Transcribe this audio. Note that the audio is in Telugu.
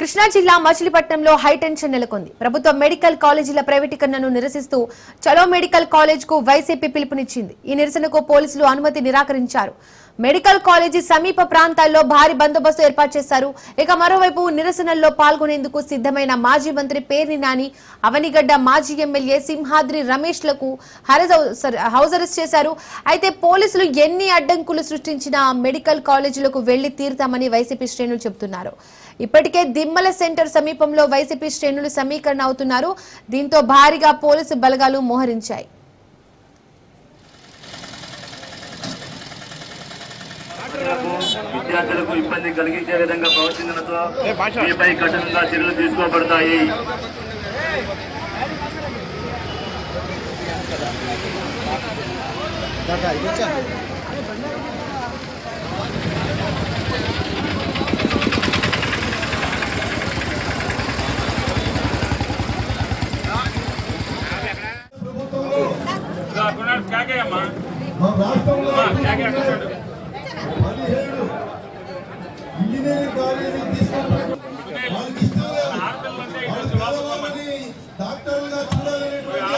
కృష్ణా జిల్లా మచిలీపట్నంలో హైటెన్షన్ నెలకొంది. ప్రభుత్వ మెడికల్ కాలేజీల ప్రైవేటీకరణను నిరసిస్తూ చలో మెడికల్ కాలేజ్ కు వైసీపీ పిలుపునిచ్చింది. ఈ నిరసనకు పోలీసులు అనుమతి నిరాకరించారు. మెడికల్ కాలేజీ సమీప ప్రాంతాల్లో భారీ బందోబస్తు ఏర్పాటు చేశారు. ఇక మరోవైపు నిరసనల్లో పాల్గొనేందుకు సిద్ధమైన మాజీ మంత్రి పేర్ని నాని, అవనిగడ్డ మాజీ ఎమ్మెల్యే సింహాద్రి రమేష్ లకు హౌస్ అరెస్ట్ చేశారు. అయితే పోలీసులు ఎన్ని అడ్డంకులు సృష్టించినా మెడికల్ కాలేజీలకు వెళ్లి తీరుతామని వైసీపీ శ్రేణులు చెబుతున్నారు. ఇప్పటికే దిమ్మల సెంటర్ సమీపంలో వైసీపీ శ్రేణులు సమీకరణ అవుతున్నారు. దీంతో భారీగా పోలీసు బలగాలు మోహరించాయి. విద్యార్థులకు ఇబ్బంది కలిగించే విధంగా ప్రవర్తించడంతో మీపై కఠినంగా చర్యలు తీసుకోబడతాయి. ఇంజనీరింగ్ కాలేజీ తీసుకుంటారు. వాళ్ళకి ఇష్టం లేదు, డాక్టర్లుగా చూడాలనేటువంటి